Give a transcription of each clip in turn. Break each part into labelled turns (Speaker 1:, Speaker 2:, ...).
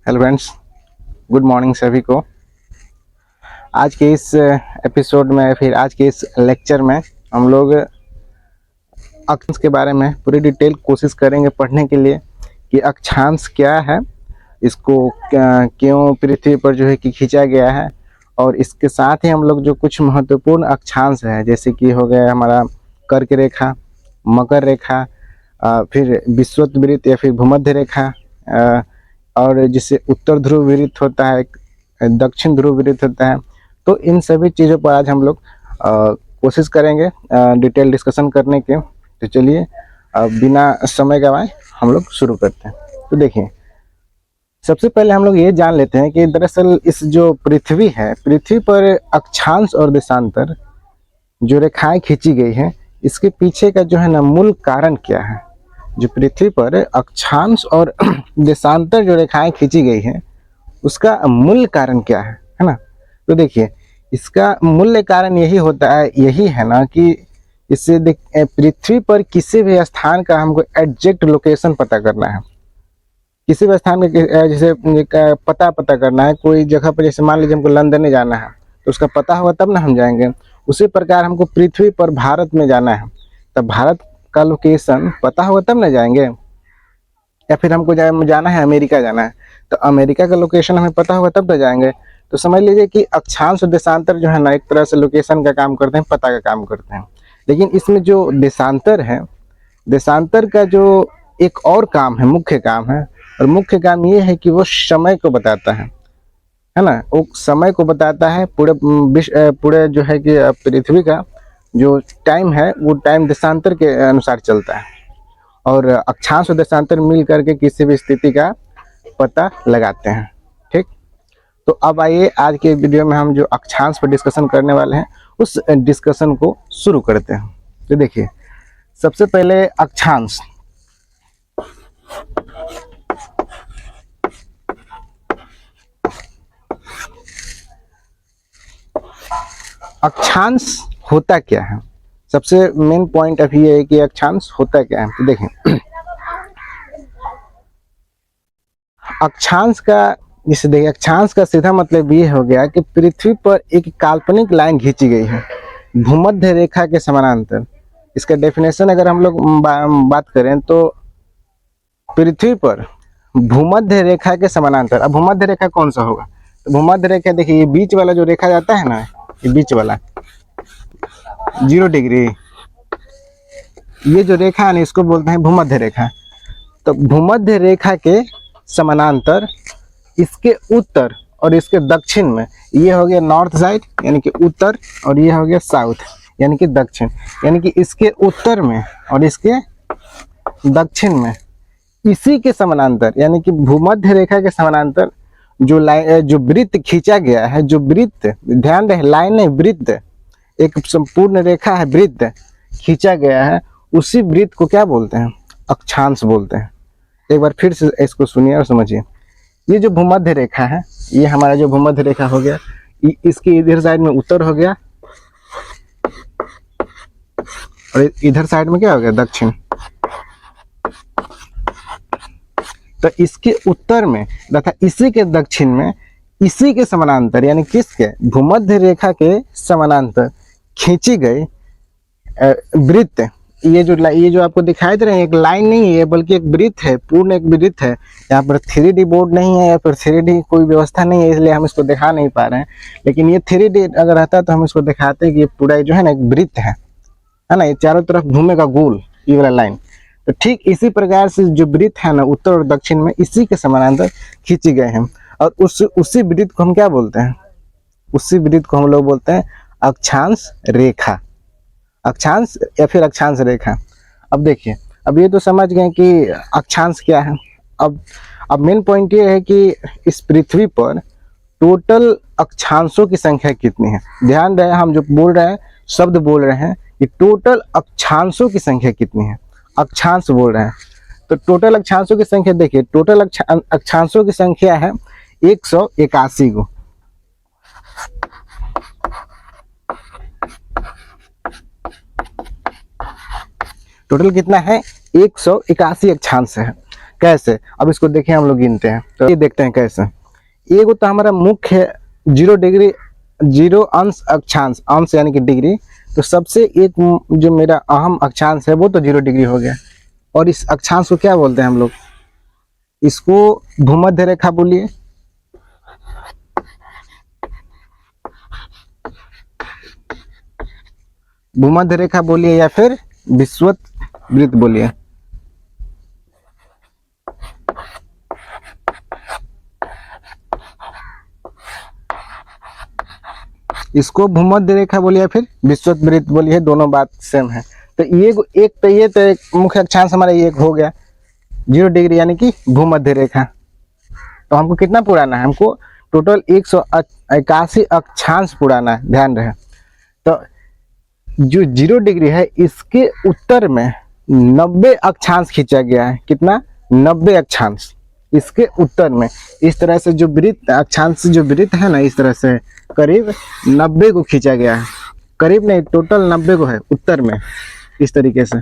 Speaker 1: Hello friends, good morning सभी को। आज के इस एपिसोड में फिर आज के इस लेक्चर में हम लोग अक्षांश के बारे में पूरी डिटेल कोशिश करेंगे पढ़ने के लिए कि अक्षांश क्या है, इसको क्यों पृथ्वी पर जो है कि खींचा गया है, और इसके साथ ही हम लोग जो कुछ महत्वपूर्ण अक्षांश है जैसे कि हो गया हमारा कर्क रेखा, मकर रेखा, फिर विषुवत वृत्त या फिर भूमध्य रेखा, और जिससे उत्तर ध्रुव वृत्त होता है, दक्षिण ध्रुव वृत्त होता है। तो इन सभी चीज़ों पर आज हम लोग कोशिश करेंगे डिटेल डिस्कशन करने के। तो चलिए बिना समय गवाए हम लोग शुरू करते हैं। तो देखिए, सबसे पहले हम लोग ये जान लेते हैं कि दरअसल इस जो पृथ्वी है, पृथ्वी पर अक्षांश और देशांतर जो रेखाएं खींची गई हैं, इसके पीछे का जो है ना मूल कारण क्या है। जो पृथ्वी पर अक्षांश और देशांतर जो रेखाएं खींची गई हैं, उसका मूल कारण क्या है ना। तो देखिए, इसका मूल कारण यही है ना कि इससे पृथ्वी पर किसी भी स्थान का हमको एग्जैक्ट लोकेशन पता करना है। किसी भी स्थान का जैसे पता करना है कोई जगह पर, जैसे मान लीजिए हमको लंदन में जाना है तो उसका पता होगा तब ना हम जाएंगे। उसी प्रकार हमको पृथ्वी पर भारत में जाना है, तब भारत का लोकेशन पता होगा तब ना जाएंगे। या फिर हमको जाना है अमेरिका जाना है, तो अमेरिका का लोकेशन हमें पता होगा तब तो जाएंगे। तो समझ लीजिए कि अक्षांश और देशांतर जो है ना, एक तरह से लोकेशन का काम करते हैं, पता का काम करते हैं। लेकिन इसमें जो देशांतर है, देशांतर का जो एक और काम है, मुख्य काम है, और मुख्य काम ये है कि वो समय को बताता है ना। वो समय को बताता है पूरे जो है कि पृथ्वी का जो टाइम है, वो टाइम देशांतर के अनुसार चलता है, और अक्षांश और देशांतर मिल करके किसी भी स्थिति का पता लगाते हैं। ठीक, तो अब आइए आज के वीडियो में हम जो अक्षांश पर डिस्कशन करने वाले हैं, उस डिस्कशन को शुरू करते हैं। तो देखिए, सबसे पहले अक्षांश। अक्षांश होता क्या है, सबसे मेन पॉइंट अभी ये है कि अक्षांश होता क्या है। तो देखें, अक्षांश का जिसे देखिए, अक्षांश का सीधा मतलब ये हो गया कि पृथ्वी पर एक काल्पनिक लाइन खींची गई है भूमध्य रेखा के समानांतर। इसका डेफिनेशन अगर हम लोग बात करें तो पृथ्वी पर भूमध्य रेखा के समानांतर। अब भूमध्य रेखा कौन सा होगा, तो भूमध्य रेखा देखिए, ये बीच वाला जो रेखा जाता है ना, ये बीच वाला 0 डिग्री, ये जो रेखा है ना, इसको बोलते हैं भूमध्य रेखा। तो भूमध्य रेखा के समानांतर इसके उत्तर और इसके दक्षिण में, ये हो गया नॉर्थ साइड यानी कि उत्तर, और ये हो गया साउथ यानी कि दक्षिण। यानी कि इसके उत्तर में और इसके दक्षिण में इसी के समानांतर यानी कि भूमध्य रेखा के समानांतर जो लाइन, जो वृत्त खींचा गया है, जो वृत्त, ध्यान रहे लाइन नहीं वृत्त, एक संपूर्ण रेखा है, वृत्त खींचा गया है, उसी वृत्त को क्या बोलते हैं, अक्षांश बोलते हैं। एक बार फिर से इसको सुनिए और समझिए। ये जो भूमध्य रेखा है, ये हमारा जो भूमध्य रेखा हो गया, इसके इधर साइड में उत्तर हो गया, और इधर साइड में क्या हो गया, दक्षिण। तो इसके उत्तर में तथा इसी के दक्षिण में इसी के समानांतर यानी किसके, भूमध्य रेखा के समानांतर खींची गई वृत्त। ये जो आपको दिखाई दे रहे हैं, एक लाइन नहीं है बल्कि एक वृत्त है, पूर्ण एक वृत्त है। यहाँ पर 3D बोर्ड नहीं है या फिर 3D कोई व्यवस्था नहीं है, इसलिए हम इसको दिखा नहीं पा रहे हैं। लेकिन ये 3D अगर रहता तो हम इसको दिखाते हैं कि ये पूरा जो है ना एक वृत्त है ना, ये चारों तरफ घूमेगा गोल, ये वाला लाइन। तो ठीक इसी प्रकार से जो वृत्त है ना, उत्तर और दक्षिण में इसी के समानांतर खींची गए हैं, और उसी वृत्त को हम क्या बोलते हैं, उसी वृत्त को हम लोग बोलते हैं अक्षांश रेखा, अक्षांश या फिर अक्षांश रेखा। अब देखिए, अब ये तो समझ गए कि अक्षांश क्या है। अब मेन पॉइंट ये है कि इस पृथ्वी पर टोटल अक्षांशों की संख्या कितनी है। ध्यान रहे, हम जो बोल रहे हैं, शब्द बोल रहे हैं कि टोटल अक्षांशों की संख्या कितनी है, अक्षांश बोल रहे हैं। तो टोटल अक्षांशों की संख्या देखिए, टोटल अक्षांशों की संख्या है 181 को। टोटल कितना है, 181 अक्षांश है। कैसे, अब इसको देखें हम लोग गिनते हैं तो ये देखते हैं कैसे। एगो तो हमारा मुख्य है 0 डिग्री 0 अंश अक्षांश, अंश यानी कि डिग्री, तो सबसे एक जो मेरा अहम अक्षांश है वो तो 0 डिग्री हो गया। और इस अक्षांश को क्या बोलते हैं हम लोग, इसको भूमध्य रेखा बोलिए, भूमध्य रेखा बोलिए या फिर विषुवत वृत्त बोलिए। इसको भूमध्य रेखा बोलिए या फिर विषुवत वृत्त बोलिए, दोनों बात सेम है। तो ये एक मुख्य अक्षांश हमारा ये एक हो गया 0 डिग्री यानी कि भूमध्य रेखा। तो हमको कितना पुराना है, हमको टोटल 181 अक्षांश पुराना है, ध्यान रहे। तो जो 0 डिग्री है इसके उत्तर में 90 अक्षांश खींचा गया है। कितना, 90 अक्षांश इसके उत्तर में। इस तरह से जो वृत्त अक्षांश जो वृत्त है ना, इस तरह से करीब 90 को खींचा गया है, करीब नहीं टोटल 90 को है उत्तर में। इस तरीके से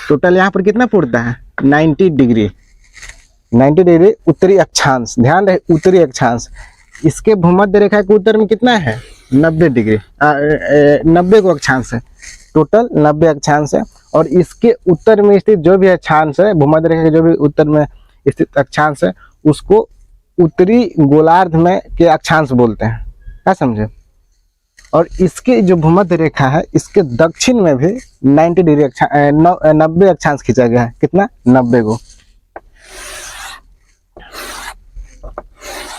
Speaker 1: टोटल यहाँ पर कितना पुरता है 90 डिग्री, 90 डिग्री उत्तरी अक्षांश, ध्यान रहे उत्तरी अक्षांश। इसके भूमध्य रेखा के उत्तर में कितना है 90 डिग्री, 90 को अक्षांश है, टोटल 90 अक्षांश है। और इसके उत्तर में स्थित जो भी अक्षांश है, भूमध्य रेखा के जो भी उत्तर में स्थित अक्षांश है, उसको उत्तरी गोलार्ध में के अक्षांश बोलते हैं, क्या समझे। और इसके जो भूमध्य रेखा है इसके दक्षिण में भी 90 डिग्री 90 अक्षांश खींचा गया है। कितना, 90 को।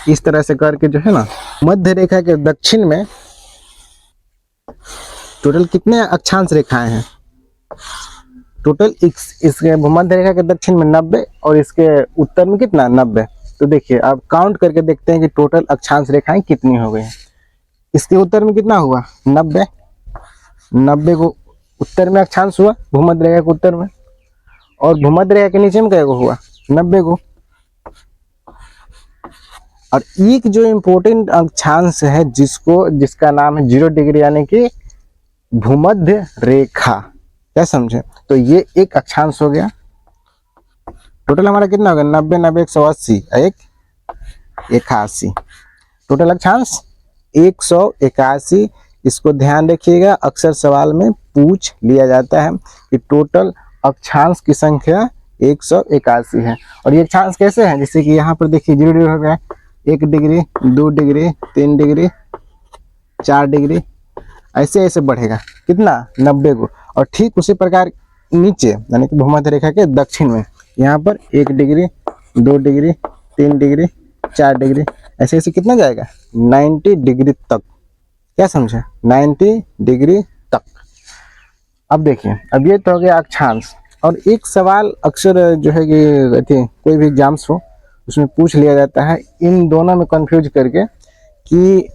Speaker 1: इस तरह से करके जो है ना, मध्य रेखा के दक्षिण में टोटल कितने अक्षांश रेखाएं हैं, टोटल इसके भूमध्य रेखा के दक्षिण में 90 और इसके उत्तर में कितना 90। तो देखिए अब काउंट करके देखते हैं कि टोटल अक्षांश रेखाएं कितनी हो गई हैं। इसके उत्तर में कितना हुआ 90, 90 को उत्तर में अक्षांश हुआ भूमध्य रेखा के उत्तर में, और भूमध्य रेखा के नीचे में क्या हुआ 90 को। और एक जो इम्पोर्टेंट अक्षांश है जिसका नाम है 0 डिग्री यानी कि भूमध्य रेखा, क्या समझे। तो ये एक अक्षांश हो गया। टोटल हमारा कितना हो गया 90 90 180 81, टोटल अक्षांश 181। इसको ध्यान रखिएगा, अक्सर सवाल में पूछ लिया जाता है कि टोटल अक्षांश की संख्या 181 है। और ये अक्षांश कैसे है, जैसे कि यहाँ पर देखिए 0 डिग्री हो गया, 1 डिग्री 2 डिग्री 3 डिग्री 4 डिग्री, ऐसे ऐसे बढ़ेगा कितना 90 को। और ठीक उसी प्रकार नीचे यानी कि भूमध्य रेखा के दक्षिण में यहाँ पर 1 डिग्री 2 डिग्री 3 डिग्री 4 डिग्री, ऐसे ऐसे कितना जाएगा 90 डिग्री तक, क्या समझे 90 डिग्री तक। अब देखिए, अब ये तो हो गया अक्षांश। और एक सवाल अक्सर जो है कि कोई भी एग्जाम्स हो उसमें पूछ लिया जाता है इन दोनों में कंफ्यूज करके कि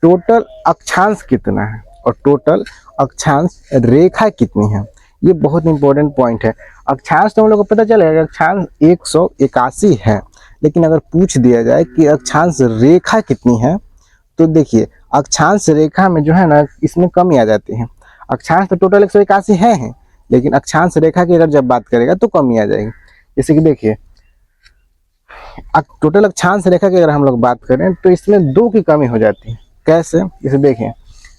Speaker 1: टोटल अक्षांश कितना है और टोटल अक्षांश रेखा कितनी है। ये बहुत इंपॉर्टेंट पॉइंट है। अक्षांश तो हम लोग को पता चलेगा अक्षांश 181 है, लेकिन अगर पूछ दिया जाए कि अक्षांश रेखा कितनी है तो देखिए अक्षांश रेखा में जो है ना इसमें कमी आ जाती है। अक्षांश तो टोटल 181 है, लेकिन अक्षांश रेखा की अगर जब बात करेगा तो कमी आ जाएगी। जैसे कि देखिए टोटल अक्षांश रेखा की अगर हम लोग बात करें तो इसमें 2 की कमी हो जाती है। कैसे, जैसे देखिए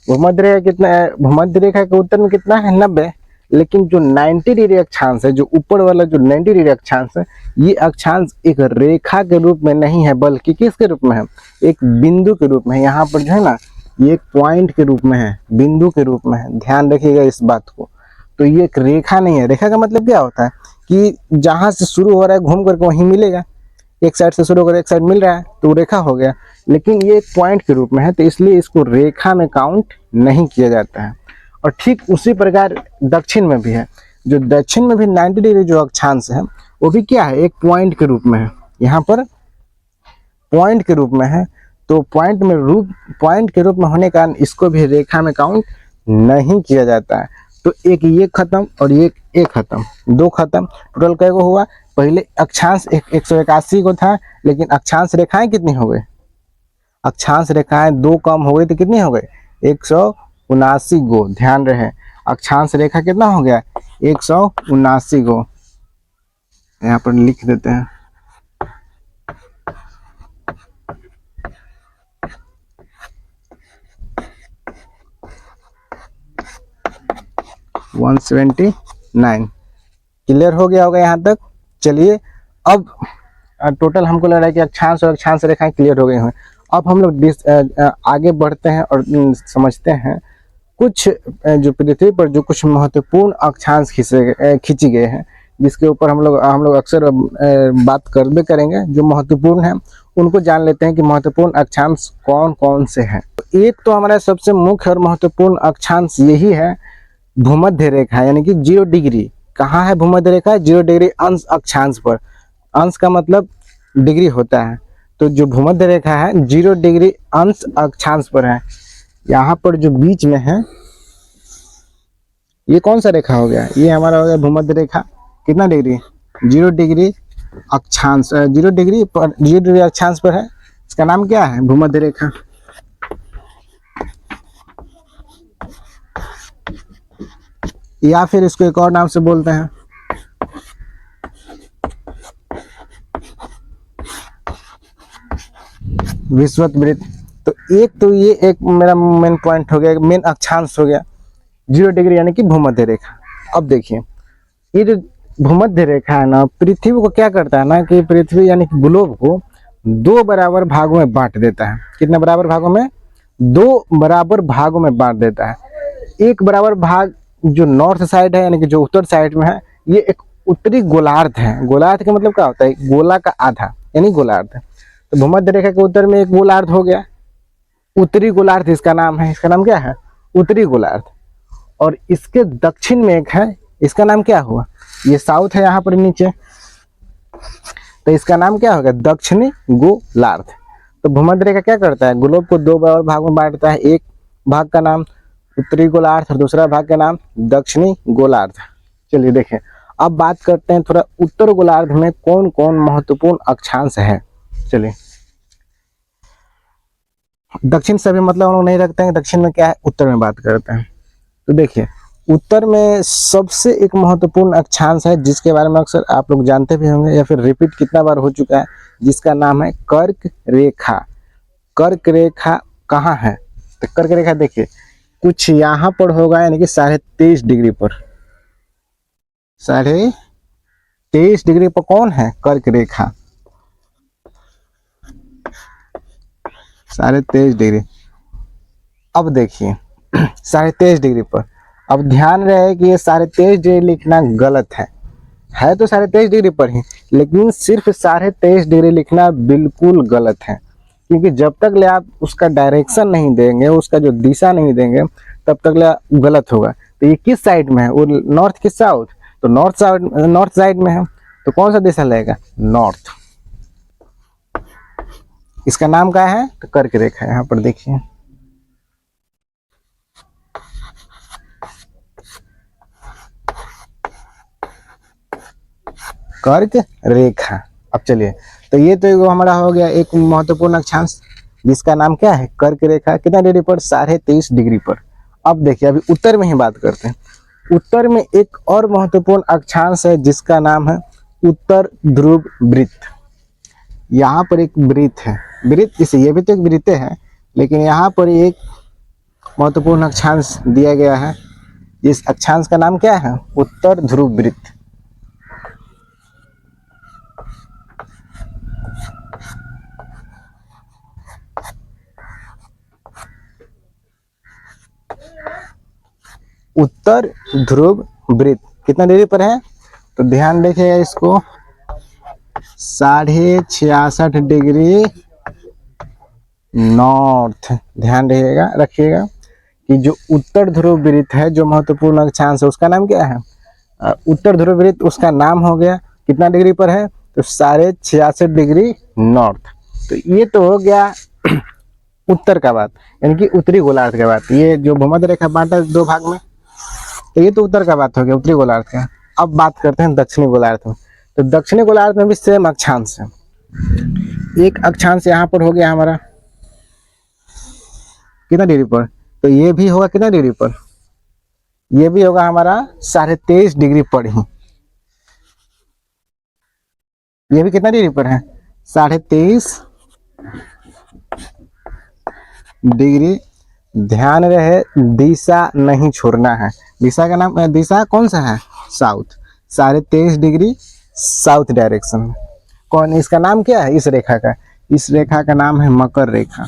Speaker 1: भूमध्य रेखा कितना है, भूमध्य रेखा के उत्तर में कितना है 90, लेकिन जो 90 डिग्री अक्षांश है, जो ऊपर वाला जो 90 डिग्री अक्षांश है, ये अक्षांश एक रेखा के रूप में नहीं है बल्कि किसके रूप में है, एक बिंदु के रूप में है। यहाँ पर जो है ना ये एक पॉइंट के रूप में है, बिंदु के रूप में है, ध्यान रखिएगा इस बात को। तो ये एक रेखा नहीं है। रेखा का मतलब क्या होता है कि जहाँ से शुरू हो रहा है घूम करके वहीं मिलेगा, एक साइड से शुरू होकर एक साइड मिल रहा है तो रेखा हो गया, लेकिन ये एक पॉइंट के रूप में है तो इसलिए इसको रेखा में काउंट नहीं किया जाता है। और ठीक उसी प्रकार दक्षिण में भी है, जो दक्षिण में भी 90 डिग्री जो अक्षांश है वो भी क्या है, एक पॉइंट के रूप में है। यहाँ पर पॉइंट के रूप में है, तो पॉइंट के रूप में होने के कारण इसको भी रेखा में काउंट नहीं किया जाता है। तो एक ये खत्म और एक खत्म, 2 खत्म। टोटल कै को हुआ, पहले अक्षांश 181 को था, लेकिन अक्षांश रेखाएं कितनी हो गई, अक्षांश रेखाएं 2 कम हो गई तो कितनी हो गई 179 गो। ध्यान रहे अक्षांश रेखा कितना हो गया 179 गो। यहाँ पर लिख देते हैं। वन 179 क्लियर हो गया होगा यहाँ तक। चलिए अब टोटल हमको लग रहा है कि अक्षांश और अक्षांश रेखाएं क्लियर हो गई हैं। अब हम लोग आगे बढ़ते हैं और समझते हैं कुछ जो पृथ्वी पर जो कुछ महत्वपूर्ण अक्षांश खींची गए हैं, जिसके ऊपर हम लोग अक्सर बात करबे करेंगे। जो महत्वपूर्ण है उनको जान लेते हैं कि महत्वपूर्ण अक्षांश कौन कौन से हैं। एक तो हमारा सबसे मुख्य और महत्वपूर्ण अक्षांश यही है, भूमध्य रेखा, यानी कि 0 डिग्री। कहाँ है भूमध्य रेखा? 0 डिग्री अंश अक्षांश पर। अंश का मतलब डिग्री होता है, तो जो भूमध्य रेखा है 0 डिग्री अंश अक्षांश पर है। यहाँ पर जो बीच में है ये कौन सा रेखा हो गया? ये हमारा हो गया भूमध्य रेखा। कितना डिग्री? 0 डिग्री अक्षांश, 0 डिग्री अक्षांश पर है। इसका नाम क्या है? भूमध्य रेखा। या फिर इसको एक और नाम से बोलते हैं विषुवत वृत्त। तो ये एक मेरा मेन पॉइंट हो गया, मेन अक्षांश हो गया 0 डिग्री यानी कि भूमध्य रेखा। अब देखिए ये जो भूमध्य रेखा है ना, पृथ्वी को क्या करता है ना कि पृथ्वी यानी कि ग्लोब को 2 बराबर भागों में बांट देता है। कितने बराबर भागों में? 2 बराबर भागों में बांट देता है। एक बराबर भाग जो नॉर्थ साइड है यानी कि जो उत्तर साइड में है, ये एक उत्तरी गोलार्ध है। गोलार्ध का मतलब क्या होता है? गोला का आधा यानी गोलार्ध। तो भूमध्य रेखा के उत्तर में एक गोलार्ध हो गया, उत्तरी गोलार्ध इसका नाम है। इसका नाम क्या है? उत्तरी गोलार्ध। और इसके दक्षिण में एक है, इसका नाम क्या हुआ? ये साउथ है यहाँ पर नीचे, तो इसका नाम क्या होगा? दक्षिणी गोलार्ध। तो भूमध्य रेखा क्या करता है? ग्लोब को 2 बराबर भागों में बांटता है। एक भाग का नाम उत्तरी गोलार्ध और दूसरा भाग का नाम दक्षिणी गोलार्ध। चलिए देखें, अब बात करते हैं थोड़ा उत्तर गोलार्ध में कौन कौन महत्वपूर्ण अक्षांश है। चलिए, दक्षिण से भी मतलब हम लोग नहीं रखते हैं, दक्षिण में क्या है, उत्तर में बात करते हैं। तो देखिए उत्तर में सबसे एक महत्वपूर्ण अक्षांश है जिसके बारे में अक्सर आप लोग जानते भी होंगे या फिर रिपीट कितना बार हो चुका है, जिसका नाम है कर्क रेखा। कर्क रेखा कहाँ है? तो कर्क रेखा देखिए कुछ यहाँ पर होगा, यानी कि 23.5 डिग्री पर। 23.5 डिग्री पर कौन है? कर्क रेखा। 23.5 डिग्री। अब देखिए 23.5 डिग्री पर, अब ध्यान रहे कि ये 23.5 डिग्री लिखना गलत है तो 23.5 डिग्री पर ही, लेकिन सिर्फ 23.5 डिग्री लिखना बिल्कुल गलत है। क्योंकि जब तक ले आप उसका डायरेक्शन नहीं देंगे, उसका जो दिशा नहीं देंगे, तब तक ले गलत होगा। तो ये किस साइड में है? वो नॉर्थ की साउथ? तो नॉर्थ साइड में है, तो कौन सा दिशा लेगा? नॉर्थ। इसका नाम क्या है? तो कर्क रेखा। यहाँ पर देखिए कर्क रेखा। अब चलिए, तो ये तो हमारा हो गया एक महत्वपूर्ण अक्षांश जिसका नाम क्या है? कर्क रेखा। कितना डिग्री पर? 23.5 डिग्री पर। अब देखिए अभी उत्तर में ही बात करते हैं। उत्तर में एक और महत्वपूर्ण अक्षांश है जिसका नाम है उत्तर ध्रुव वृत्त। यहाँ पर एक वृत्त है, वृत्त इसे, ये भी तो एक वृत्त है, लेकिन यहाँ पर एक महत्वपूर्ण अक्षांश दिया गया है। इस अक्षांश का नाम क्या है? उत्तर ध्रुव वृत्त। उत्तर ध्रुव वृत्त कितना डिग्री पर है? तो ध्यान रखिएगा इसको, 66.5 डिग्री नॉर्थ। ध्यान रखिएगा कि जो उत्तर ध्रुव वृत्त है, जो महत्वपूर्ण अक्षांश है, उसका नाम क्या है? उत्तर ध्रुव वृत्त। उसका नाम हो गया कितना डिग्री पर है? तो 66.5 डिग्री नॉर्थ। तो ये तो हो गया उत्तर का बात, यानी कि उत्तरी गोलार्ध का बात। ये जो भूमध्य रेखा बांटा 2 भाग में, तो ये तो उत्तर का बात हो गया, उत्तरी गोलार्ध का। अब बात करते हैं दक्षिणी गोलार्ध में। तो दक्षिणी गोलार्ध में भी सेम अक्षांश है। एक अक्षांश यहाँ पर हो गया हमारा कितना डिग्री पर? तो ये भी होगा कितना डिग्री पर? ये भी होगा हमारा 23.5 डिग्री पर ही। ये भी कितना डिग्री पर है, 23.5 डिग्री। ध्यान रहे दिशा नहीं छोड़ना है। दिशा का नाम, दिशा कौन सा है, साउथ। 23.5 डिग्री साउथ डायरेक्शन में। कौन, इसका नाम क्या है इस रेखा का, इस रेखा का नाम है मकर रेखा।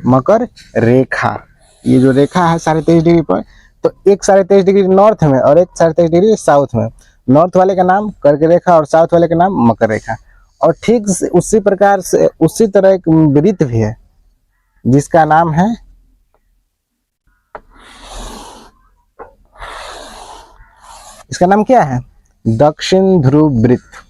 Speaker 1: मकर रेखा, ये जो रेखा है 23.5 डिग्री पर, तो एक 23.5 डिग्री नॉर्थ में और एक 23.5 डिग्री साउथ में। नॉर्थ वाले का नाम कर्क रेखा और साउथ वाले का नाम मकर रेखा। और ठीक उसी प्रकार से उसी तरह एक वृत्त भी है जिसका नाम है, इसका नाम क्या है, दक्षिण ध्रुव वृत्त।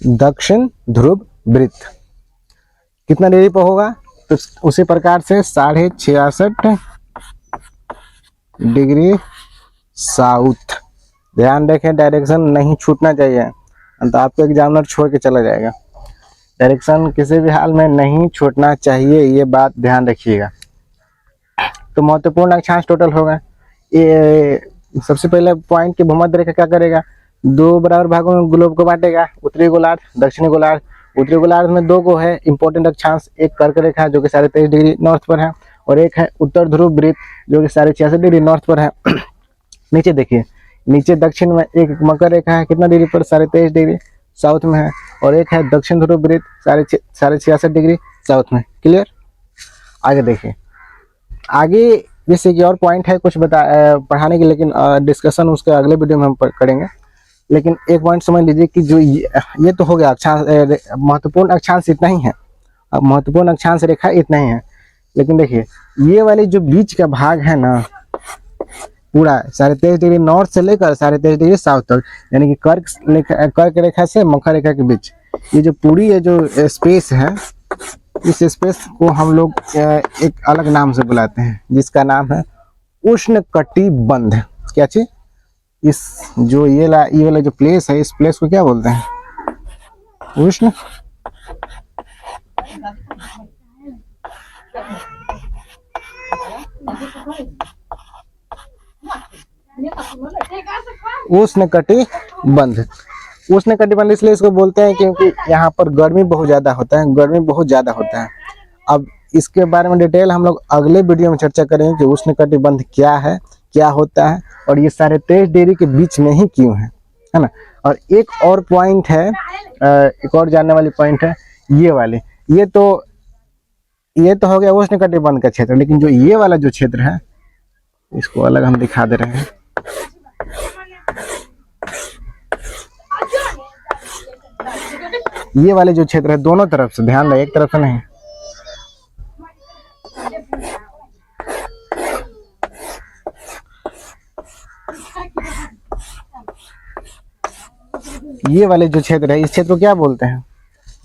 Speaker 1: दक्षिण ध्रुव वृत्त कितना डिग्री पर होगा, तो उसी प्रकार से 66.5 डिग्री साउथ। ध्यान रखें, डायरेक्शन नहीं छूटना चाहिए, तो आपको एग्जामिनर छोड़ के चला जाएगा। डायरेक्शन किसी भी हाल में नहीं छूटना चाहिए, ये बात ध्यान रखिएगा। तो महत्वपूर्ण अक्षांश टोटल होगा। ये सबसे पहले पॉइंट की भूमध्य रेखा क्या करेगा, 2 बराबर भागों में ग्लोब को बांटेगा, उत्तरी गोलार्ध दक्षिणी गोलार्ध। उत्तरी गोलार्ध में 2 को है इंपॉर्टेंट अक्षांश, एक कर्क रेखा जो कि 23.5 डिग्री नॉर्थ पर है, और एक है उत्तर ध्रुव वृत्त जो कि 66.5 डिग्री नॉर्थ पर है। नीचे देखिए, नीचे दक्षिण में एक मकर रेखा है, कितना डिग्री पर, 23.5 डिग्री साउथ में है, और एक है दक्षिण ध्रुव वृत्त 66.5 डिग्री साउथ में। क्लियर। आगे देखिए, आगे जैसे कि और पॉइंट है कुछ पढ़ाने की, लेकिन डिस्कशन उसके अगले वीडियो में हम करेंगे। लेकिन एक पॉइंट समझ लीजिए कि जो ये तो हो गया अक्षांश, महत्वपूर्ण अक्षांश इतना ही है, अब महत्वपूर्ण अक्षांश रेखा इतना ही है। लेकिन देखिए, ये वाली जो बीच का भाग है ना, पूरा 23.5 डिग्री नॉर्थ से लेकर 23.5 डिग्री साउथ तक, यानी कि कर्क रेखा से मकर रेखा के बीच, ये जो पूरी ये जो स्पेस है, इस स्पेस को हम लोग एक अलग नाम से बुलाते हैं, जिसका नाम है उष्णकटिबंध। क्या चीज, इस जो ये वाला जो प्लेस है, इस प्लेस को क्या बोलते हैं, उष्ण उष्णकटिबंध। उष्णकटिबंध इसलिए इसको बोलते हैं क्योंकि यहाँ पर गर्मी बहुत ज्यादा होता है, गर्मी बहुत ज्यादा होता है। अब इसके बारे में डिटेल हम लोग अगले वीडियो में चर्चा करेंगे कि उष्णकटिबंध क्या है, क्या होता है, और ये 23.5 डिग्री के बीच में ही क्यों है ना। और एक और पॉइंट है, एक और जानने वाली पॉइंट है, ये वाले, ये तो हो गया उष्णकटिबंध का क्षेत्र। लेकिन जो ये वाला जो क्षेत्र है, इसको अलग हम दिखा दे रहे हैं। ये वाले जो क्षेत्र है, दोनों तरफ से ध्यान रहे, एक तरफ से नहीं। ये वाले जो क्षेत्र है, इस क्षेत्र को क्या बोलते हैं,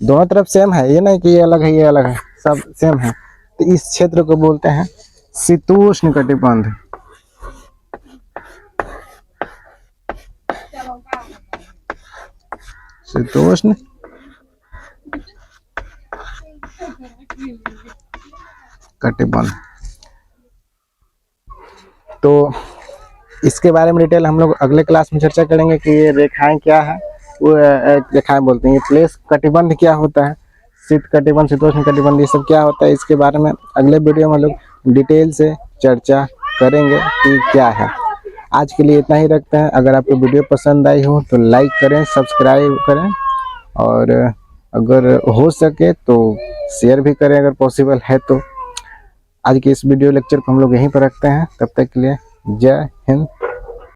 Speaker 1: दोनों तरफ सेम है, ये नहीं कि ये अलग है ये अलग है, सब सेम है। तो इस क्षेत्र को बोलते हैं शीतोष्ण कटिबंध। शीतोष्ण कटिबंध। तो इसके बारे में डिटेल हम लोग अगले क्लास में चर्चा करेंगे कि ये रेखाएं क्या है, वो रेखाएं बोलते हैं। ये प्लेस कटिबंध क्या होता है, शीत कटिबंध, शीतोष्ण कटिबंध, ये सब क्या होता है, इसके बारे में अगले वीडियो में हम लोग डिटेल से चर्चा करेंगे कि क्या है। आज के लिए इतना ही रखते हैं। अगर आपको वीडियो पसंद आई हो तो लाइक करें, सब्सक्राइब करें, और अगर हो सके तो शेयर भी करें अगर पॉसिबल है तो। आज के इस वीडियो लेक्चर को हम लोग यहीं पर रखते हैं। तब तक के लिए जय हिंद।